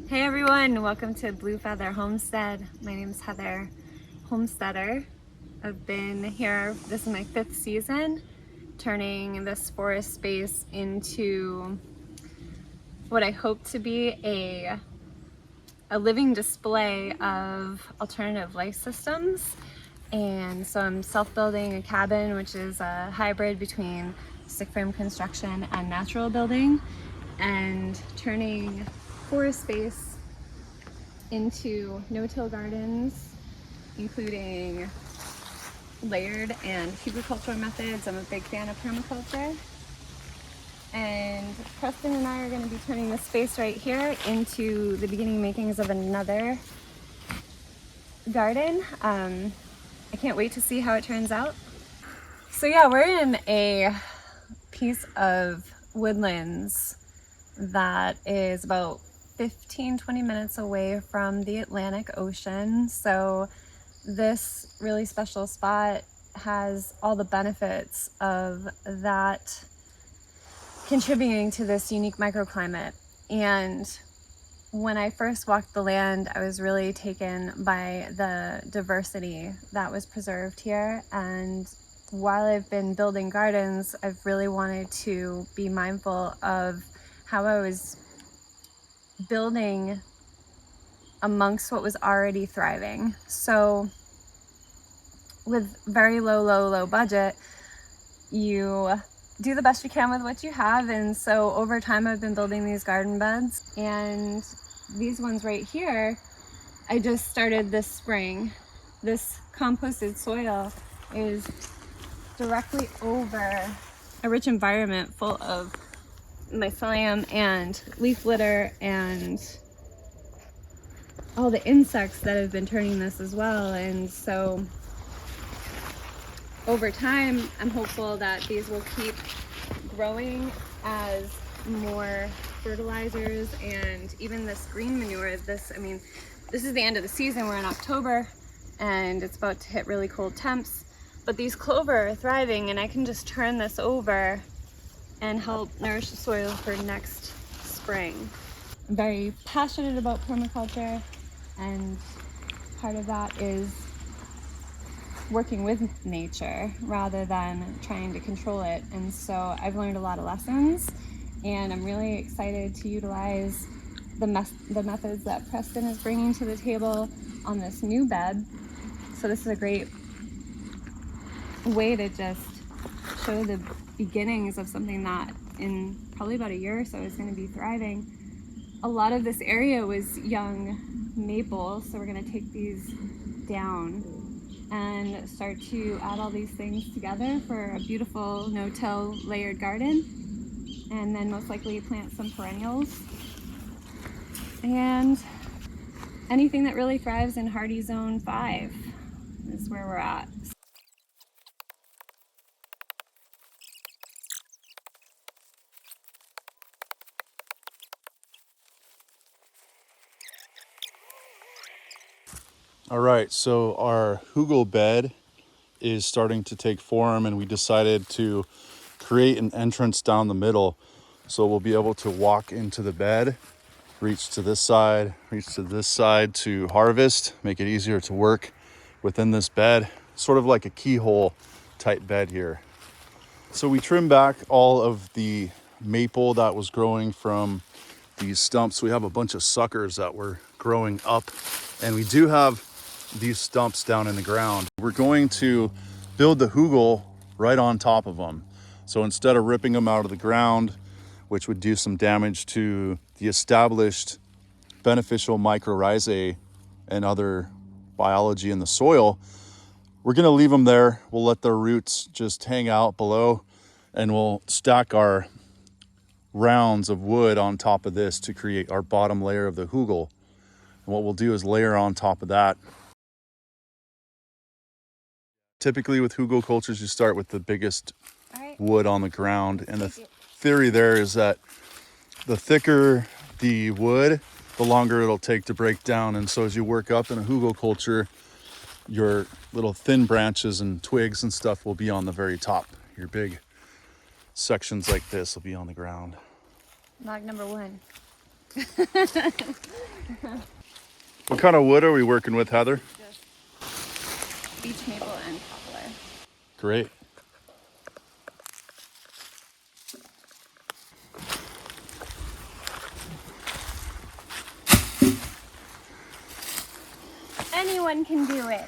Hey everyone, welcome to Blue Feather Homestead. My name is Heather, Homesteader. I've been here, this is my 5th season, turning this forest space into what I hope to be a living display of alternative life systems. And so I'm self-building a cabin, which is a hybrid between stick frame construction and natural building, and turning forest space into no-till gardens, including layered and hugelkultur methods. I'm a big fan of permaculture. And Preston and I are going to be turning this space right here into the beginning makings of another garden. I can't wait to see how it turns out. So yeah, we're in a piece of woodlands that is about 15-20 minutes away from the Atlantic Ocean. So this really special spot has all the benefits of that contributing to this unique microclimate. And when I first walked the land, I was really taken by the diversity that was preserved here. And while I've been building gardens, I've really wanted to be mindful of how I was building amongst what was already thriving. So with very low budget, you do the best you can with what you have. And so over time, I've been building these garden beds, and these ones right here, I just started this spring. This composted soil is directly over a rich environment full of mycelium and leaf litter and all the insects that have been turning this as well. And so over time, I'm hopeful that these will keep growing as more fertilizers and even this green manure. This is the end of the season. We're in October and it's about to hit really cold temps, but these clover are thriving, and I can just turn this over and help nourish the soil for next spring. I'm very passionate about permaculture, and part of that is working with nature rather than trying to control it. And so I've learned a lot of lessons, and I'm really excited to utilize the methods that Preston is bringing to the table on this new bed. So this is a great way to just show the beginnings of something that in probably about a year or so is going to be thriving. A lot of this area was young maple, so we're going to take these down and start to add all these things together for a beautiful no-till layered garden, and then most likely plant some perennials and anything that really thrives in hardy zone 5 is where we're at. All right, so our hugel bed is starting to take form, and we decided to create an entrance down the middle. So we'll be able to walk into the bed, reach to this side, reach to this side to harvest, make it easier to work within this bed, sort of like a keyhole type bed here. So we trimmed back all of the maple that was growing from these stumps. We have a bunch of suckers that were growing up, and we do have these stumps down in the ground. We're going to build the hugel right on top of them. So instead of ripping them out of the ground, which would do some damage to the established beneficial mycorrhizae and other biology in the soil, we're going to leave them there. We'll let their roots just hang out below, and we'll stack our rounds of wood on top of this to create our bottom layer of the hugel. And what we'll do is layer on top of that. Typically with hugelkulturs, you start with the biggest wood on the ground. And the theory there is that the thicker the wood, the longer it'll take to break down. And so as you work up in a hugelkultur, your little thin branches and twigs and stuff will be on the very top. Your big sections like this will be on the ground. Log number 1. What kind of wood are we working with, Heather? Just beech maple and poplar. Great. Anyone can do it.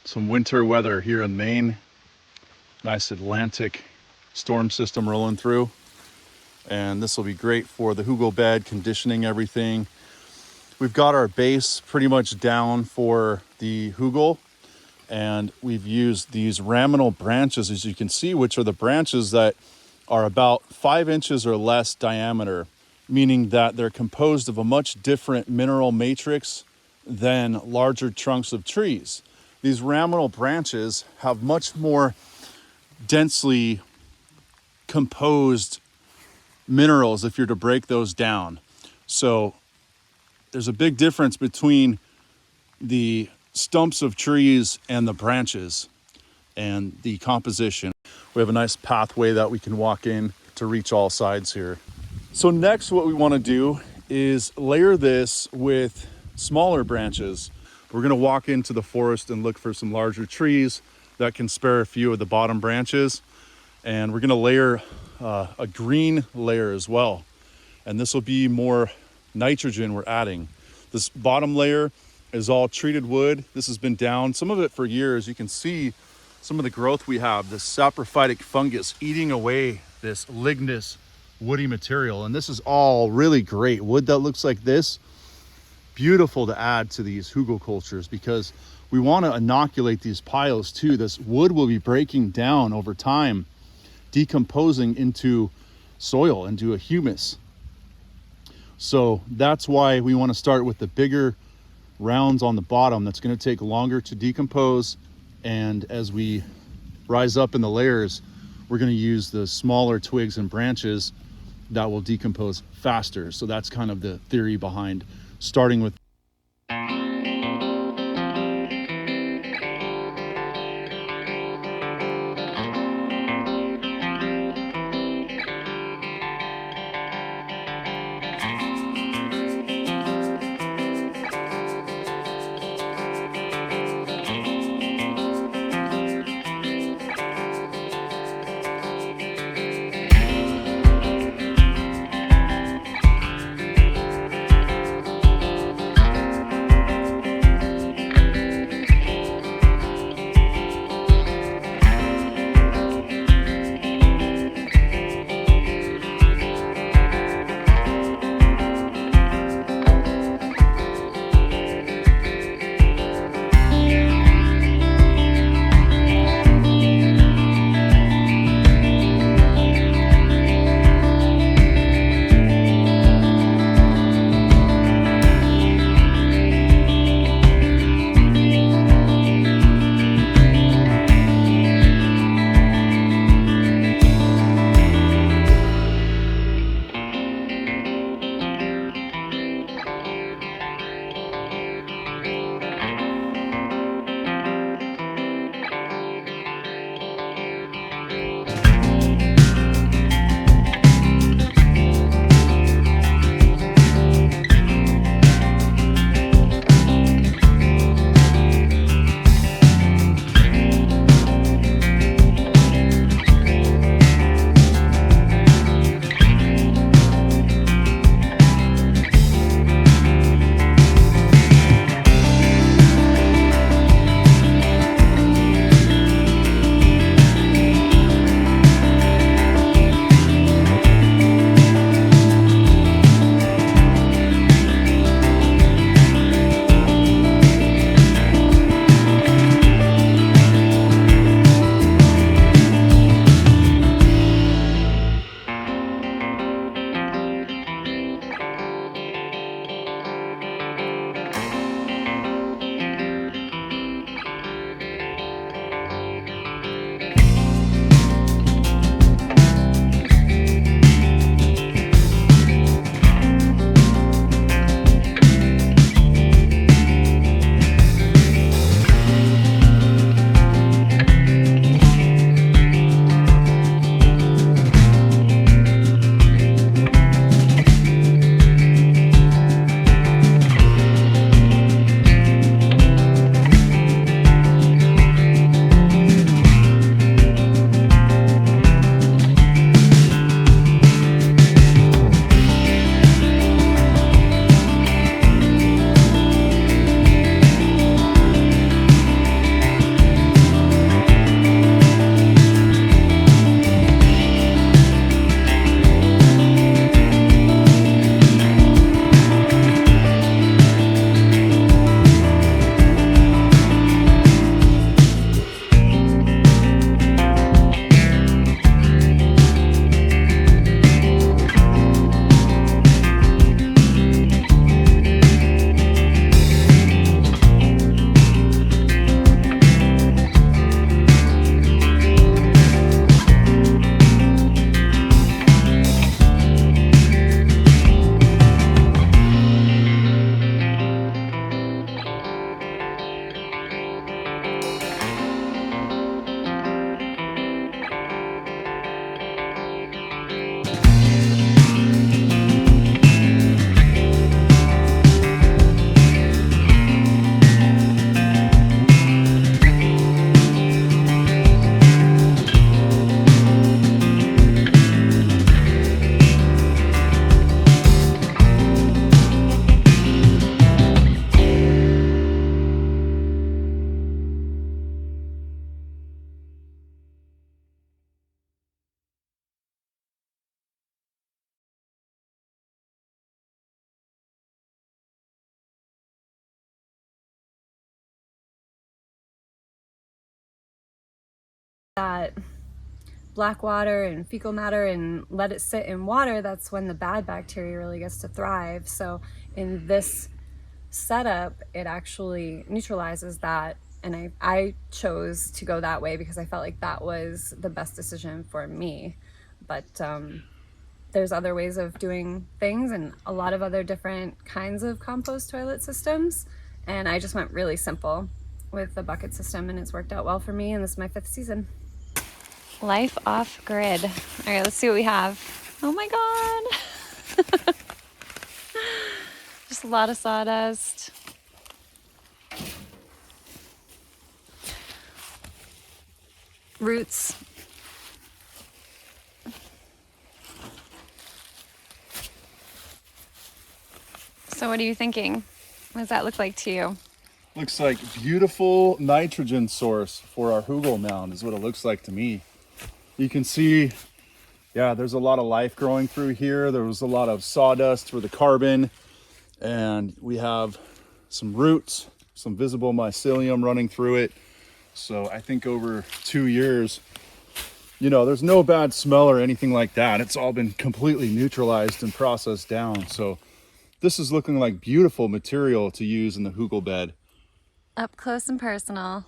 Some winter weather here in Maine. Nice Atlantic storm system rolling through. And this will be great for the hugel bed, conditioning everything. We've got our base pretty much down for the hugel, and we've used these raminal branches, as you can see, which are the branches that are about 5 inches or less diameter, meaning that they're composed of a much different mineral matrix than larger trunks of trees. These raminal branches have much more densely composed minerals if you're to break those down. So there's a big difference between the stumps of trees and the branches and the composition. We have a nice pathway that we can walk in to reach all sides here. So next, what we want to do is layer this with smaller branches. We're going to walk into the forest and look for some larger trees that can spare a few of the bottom branches. And we're going to layer a green layer as well. And this will be more nitrogen we're adding. This bottom layer is all treated wood. This has been down, some of it for years. You can see some of the growth we have, this saprophytic fungus eating away this lignous woody material. And this is all really great wood that looks like this. Beautiful to add to these hugelkulturs because we want to inoculate these piles too. This wood will be breaking down over time, decomposing into soil, into a humus. So that's why we want to start with the bigger rounds on the bottom. That's going to take longer to decompose. And as we rise up in the layers, we're going to use the smaller twigs and branches that will decompose faster. So that's kind of the theory behind starting with. that black water and fecal matter and let it sit in water, that's when the bad bacteria really gets to thrive. So in this setup, it actually neutralizes that. And I chose to go that way because I felt like that was the best decision for me. But there's other ways of doing things and a lot of other different kinds of compost toilet systems. And I just went really simple with the bucket system, and it's worked out well for me. And this is my 5th season. Life off grid. All right, let's see what we have. Oh my God. Just a lot of sawdust. Roots. So what are you thinking? What does that look like to you? Looks like beautiful nitrogen source for our Hugel mound is what it looks like to me. You can see, yeah, there's a lot of life growing through here. There was a lot of sawdust for the carbon, and we have some roots, some visible mycelium running through it. So I think over 2 years, you know, there's no bad smell or anything like that. It's all been completely neutralized and processed down. So this is looking like beautiful material to use in the Hugel bed. Up close and personal.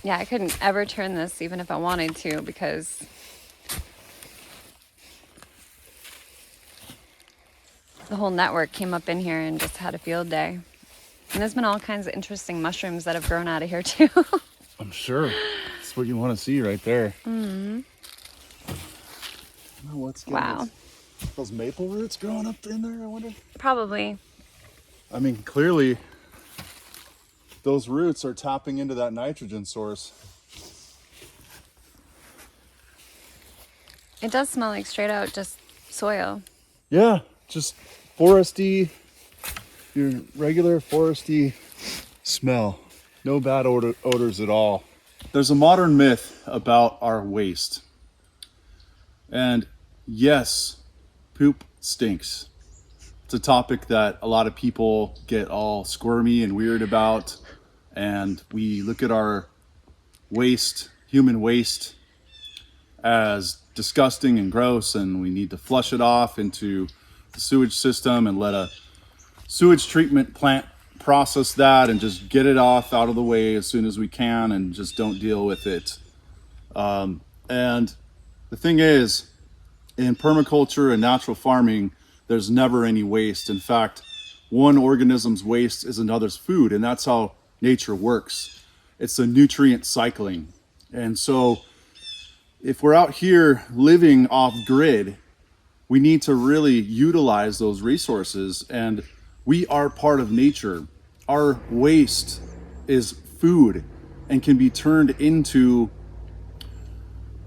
Yeah, I couldn't ever turn this even if I wanted to, because the whole network came up in here and just had a field day. And there's been all kinds of interesting mushrooms that have grown out of here too. I'm sure. That's what you want to see right there. Mm-hmm. Oh, what's wow. Those maple roots growing up in there, I wonder? Probably. I mean, clearly those roots are tapping into that nitrogen source. It does smell like straight out just soil. Yeah, just foresty, your regular foresty smell. No bad odors at all. There's a modern myth about our waste. And yes, poop stinks. It's a topic that a lot of people get all squirmy and weird about. And we look at our waste, human waste, as disgusting and gross, and we need to flush it off into the sewage system and let a sewage treatment plant process that and just get it off out of the way as soon as we can and just don't deal with it. And the thing is, in permaculture and natural farming, there's never any waste. In fact, one organism's waste is another's food, and that's how nature works. It's a nutrient cycling. And so if we're out here living off grid, we need to really utilize those resources, and we are part of nature. Our waste is food and can be turned into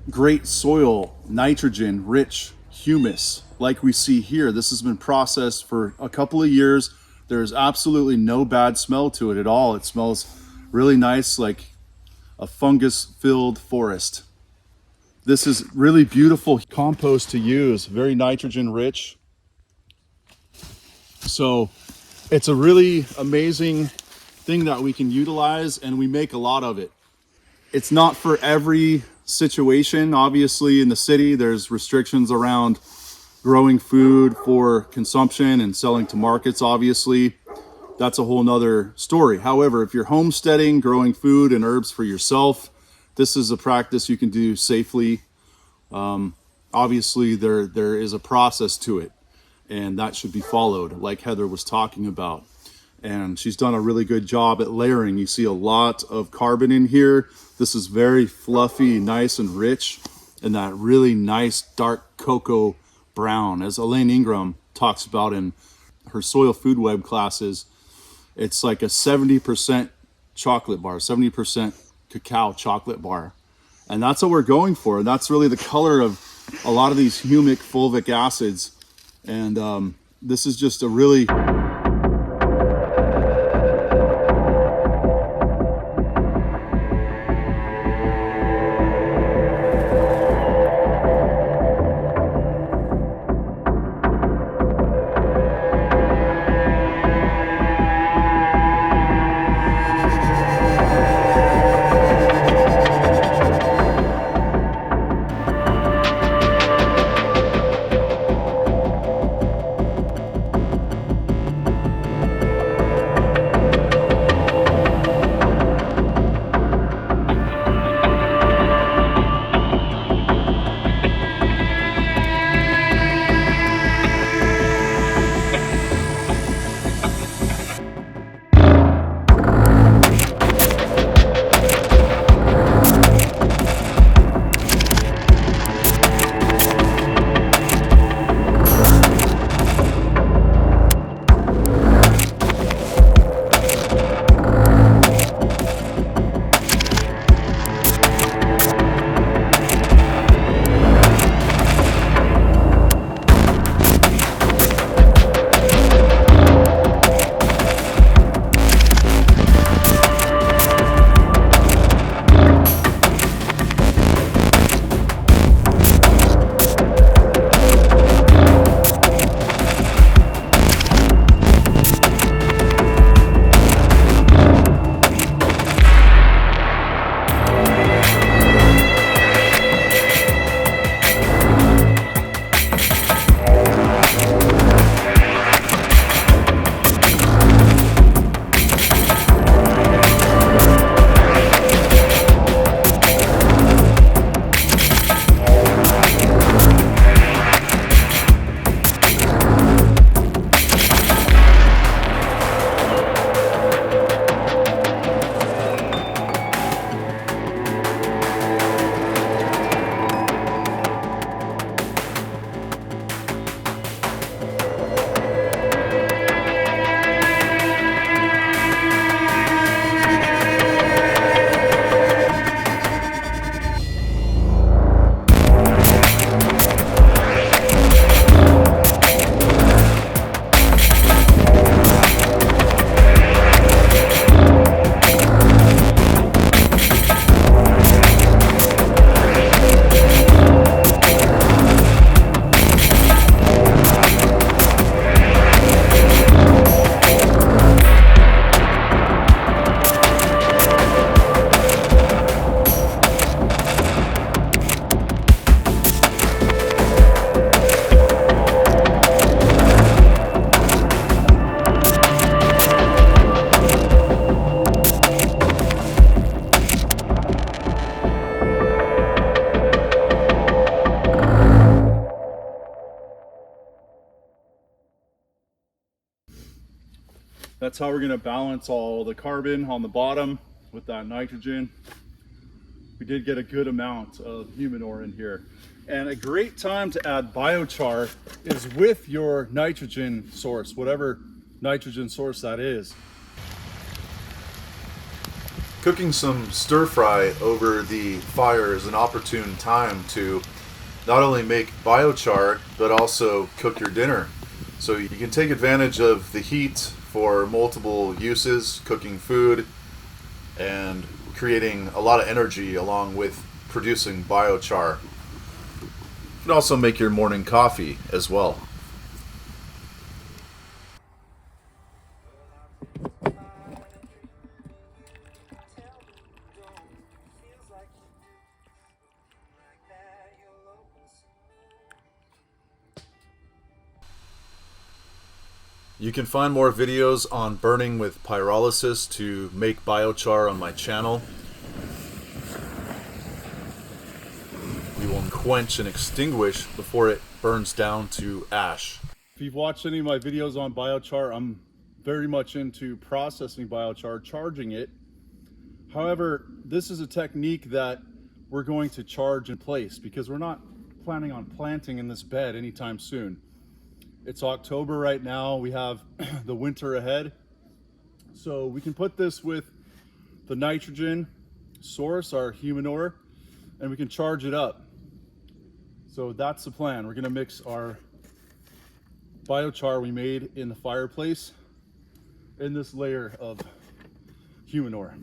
great soil, nitrogen rich humus like we see here. This has been processed for a couple of years. There's absolutely no bad smell to it at all. It smells really nice, like a fungus filled forest. This is really beautiful compost to use, very nitrogen rich. So it's a really amazing thing that we can utilize, and we make a lot of it. It's not for every situation. Obviously, in the city, there's restrictions around growing food for consumption and selling to markets, obviously. That's a whole nother story. However, if you're homesteading, growing food and herbs for yourself, this is a practice you can do safely. Obviously, there is a process to it, and that should be followed, like Heather was talking about. And she's done a really good job at layering. You see a lot of carbon in here. This is very fluffy, nice and rich, and that really nice dark cocoa brown. As Elaine Ingram talks about in her soil food web classes, it's like a 70% chocolate bar, 70% cacao chocolate bar. And that's what we're going for. And that's really the color of a lot of these humic fulvic acids. And this is just a really That's how we're gonna balance all the carbon on the bottom with that nitrogen. We did get a good amount of Humanure in here. And a great time to add biochar is with your nitrogen source, whatever nitrogen source that is. Cooking some stir fry over the fire is an opportune time to not only make biochar, but also cook your dinner. So you can take advantage of the heat for multiple uses, cooking food and creating a lot of energy along with producing biochar. You can also make your morning coffee as well. You can find more videos on burning with pyrolysis to make biochar on my channel. We will quench and extinguish before it burns down to ash. If you've watched any of my videos on biochar, I'm very much into processing biochar, charging it. However, this is a technique that we're going to charge in place because we're not planning on planting in this bed anytime soon. It's October right now. We have the winter ahead. So we can put this with the nitrogen source, our Humanure, and we can charge it up. So that's the plan. We're gonna mix our biochar we made in the fireplace in this layer of Humanure.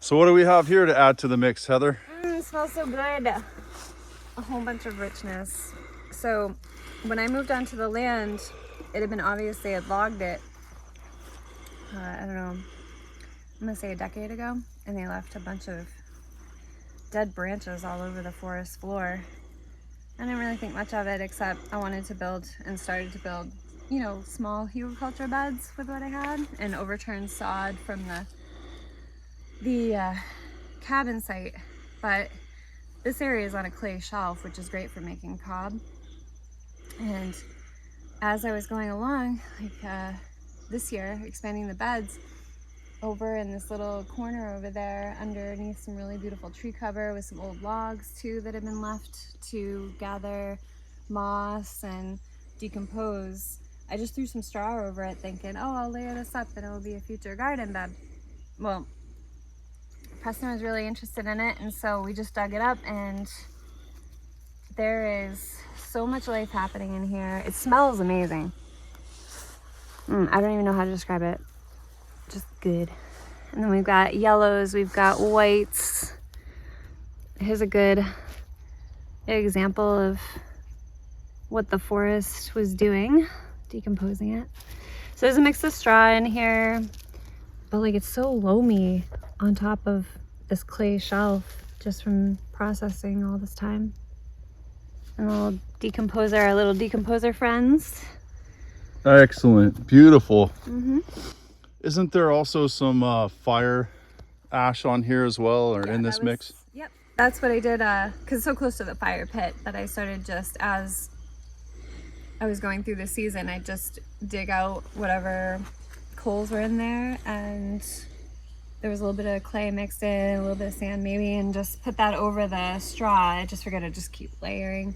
So what do we have here to add to the mix, Heather? It smells so good. A whole bunch of richness. So when I moved onto the land, it had been obvious they had logged it. I don't know, I'm gonna say a decade ago, and they left a bunch of dead branches all over the forest floor. I didn't really think much of it, except I wanted to build and started to build, you know, small hugelkultur beds with what I had, and overturned sod from the cabin site. But this area is on a clay shelf, which is great for making cob. And as I was going along, like this year, expanding the beds, over in this little corner over there, underneath some really beautiful tree cover with some old logs too that had been left to gather moss and decompose, I just threw some straw over it thinking, oh, I'll layer this up and it'll be a future garden bed. Well, Preston was really interested in it, and so we just dug it up, and there is so much life happening in here. It smells amazing. I don't even know how to describe it. Just good. And then we've got yellows, we've got whites. Here's a good example of what the forest was doing, decomposing it. So there's a mix of straw in here, but like it's so loamy on top of this clay shelf just from processing all this time. And our little decomposer friends. Excellent, beautiful. Mm-hmm. Isn't there also some fire ash on here as well, or Yeah, in this mix? Yep, that's what I did, because it's so close to the fire pit that I started just as I was going through the season, I just dig out whatever coals were in there, and there was a little bit of clay mixed in, a little bit of sand maybe, and just put that over the straw. I just figured I'd just keep layering.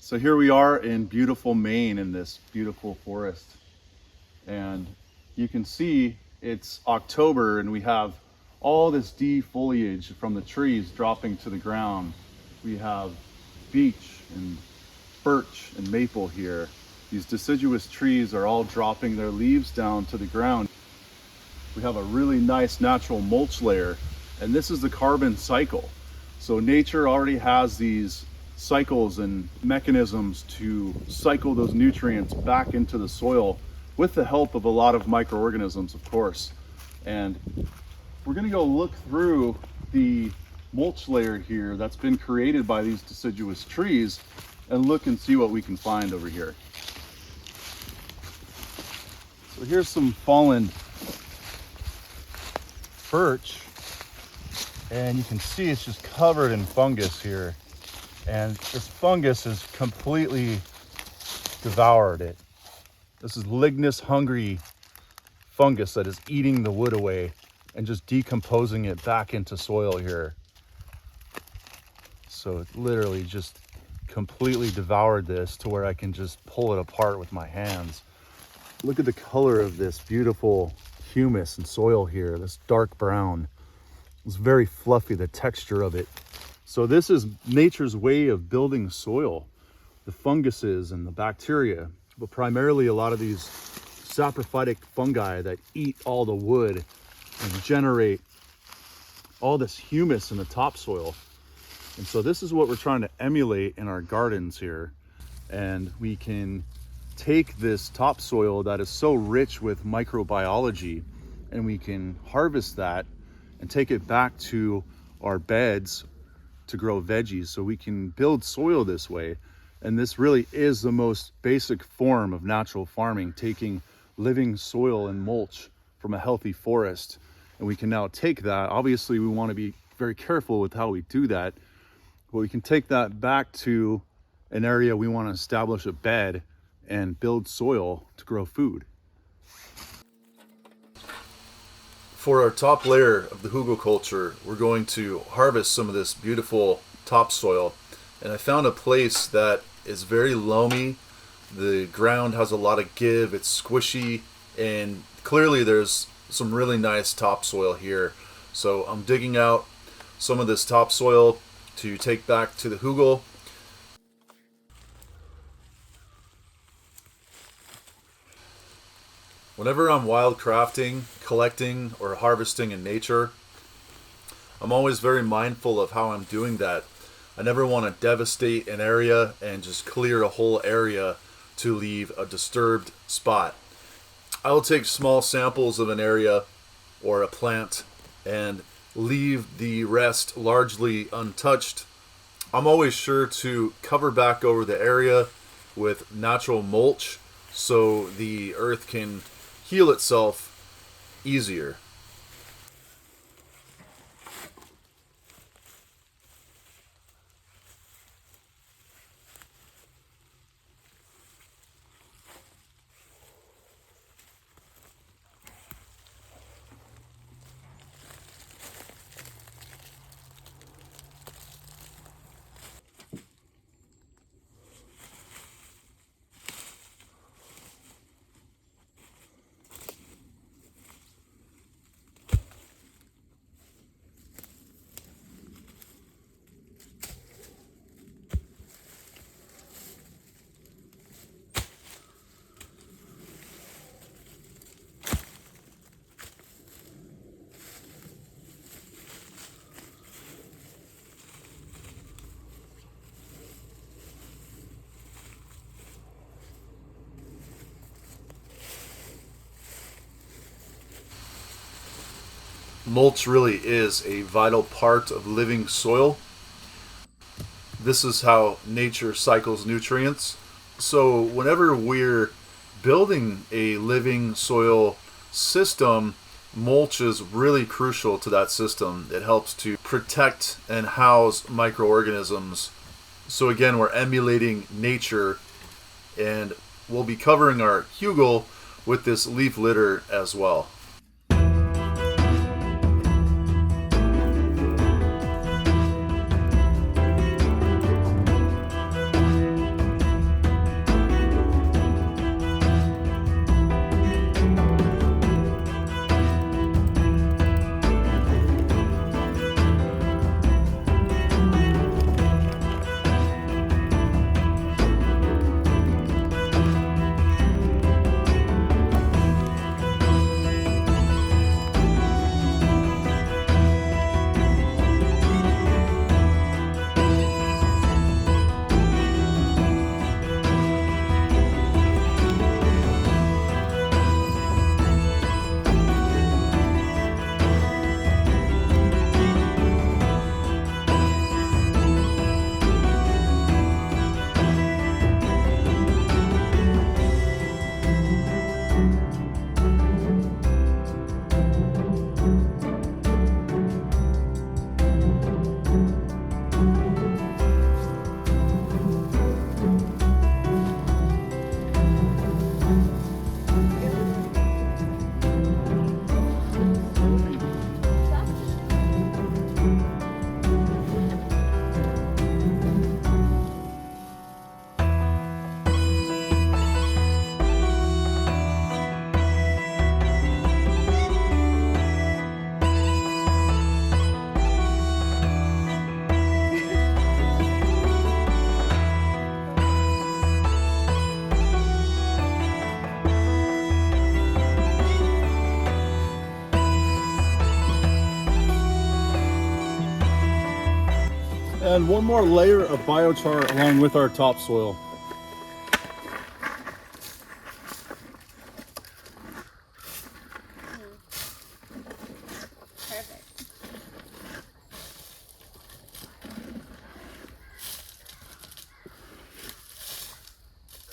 So here we are in beautiful Maine in this beautiful forest. And you can see it's October and we have all this defoliage from the trees dropping to the ground. We have beech and birch and maple here. These deciduous trees are all dropping their leaves down to the ground. We have a really nice natural mulch layer, and this is the carbon cycle. So nature already has these cycles and mechanisms to cycle those nutrients back into the soil with the help of a lot of microorganisms, of course. And we're gonna go look through the mulch layer here that's been created by these deciduous trees and look and see what we can find over here. So here's some fallen birch, and you can see it's just covered in fungus here, and this fungus has completely devoured it. This is lignous hungry fungus that is eating the wood away and just decomposing it back into soil here. So it literally just completely devoured this to where I can just pull it apart with my hands. Look at the color of this beautiful humus and soil here, this dark brown. It's very fluffy, the texture of it. So this is nature's way of building soil, the funguses and the bacteria, but primarily a lot of these saprophytic fungi that eat all the wood and generate all this humus in the topsoil. And so this is what we're trying to emulate in our gardens here. And we can take this topsoil that is so rich with microbiology, and we can harvest that and take it back to our beds to grow veggies. So we can build soil this way. And this really is the most basic form of natural farming, taking living soil and mulch from a healthy forest. And we can now take that. Obviously, we want to be very careful with how we do that, but we can take that back to an area we want to establish a bed and build soil to grow food. For our top layer of the Hugelkultur, we're going to harvest some of this beautiful topsoil. And I found a place that is very loamy. The ground has a lot of give, it's squishy, and clearly there's some really nice topsoil here. So I'm digging out some of this topsoil to take back to the Hugel. Whenever I'm wildcrafting, collecting, or harvesting in nature, I'm always very mindful of how I'm doing that. I never want to devastate an area and just clear a whole area to leave a disturbed spot. I will take small samples of an area or a plant and leave the rest largely untouched. I'm always sure to cover back over the area with natural mulch so the earth can heal itself easier. mulch really is a vital part of living soil. This is how nature cycles nutrients. So whenever we're building a living soil system, mulch is really crucial to that system. It helps to protect and house microorganisms. So again, we're emulating nature, and we'll be covering our hugel with this leaf litter as well. And one more layer of biochar along with our topsoil. Perfect.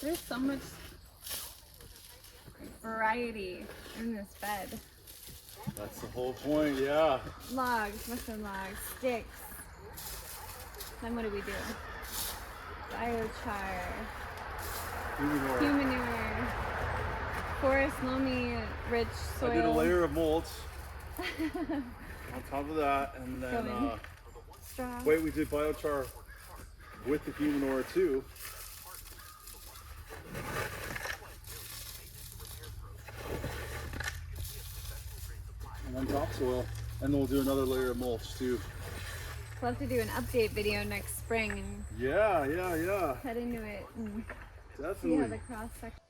There's so much variety in this bed. That's the whole point, yeah. Logs, mushroom logs, sticks. Then what do we do? Biochar, Humanure, forest loamy rich soil. I did a layer of mulch on top of that, and then straw. wait, we did biochar with the Humanure too. And then topsoil, and then we'll do another layer of mulch too. We'll have to do an update video next spring and Yeah. head into it and Definitely. see how the cross section.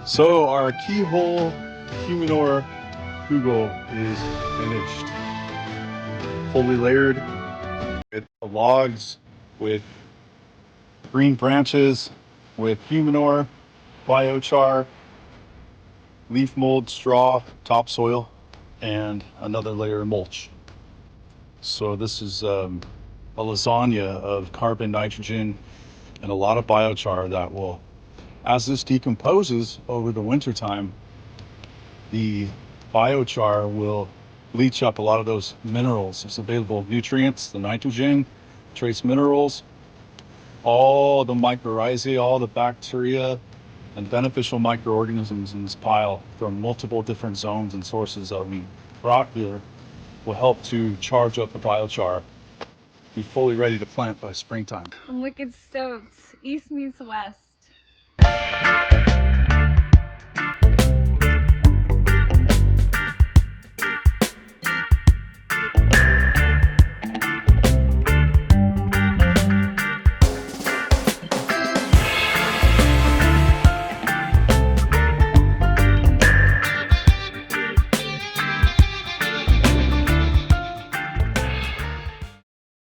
So our keyhole Humanure Hugel is finished. Fully layered with logs, with green branches, with Humanure, Biochar, leaf mold, straw, topsoil, and another layer of mulch. So this is a lasagna of carbon, nitrogen, and a lot of biochar that will, as this decomposes over the winter time, the biochar will leach up a lot of those minerals, its available nutrients, the nitrogen, trace minerals, all the mycorrhizae, all the bacteria and beneficial microorganisms in this pile from multiple different zones and sources of rock here will help to charge up the biochar, be fully ready to plant by springtime. I'm wicked stoked. East meets west.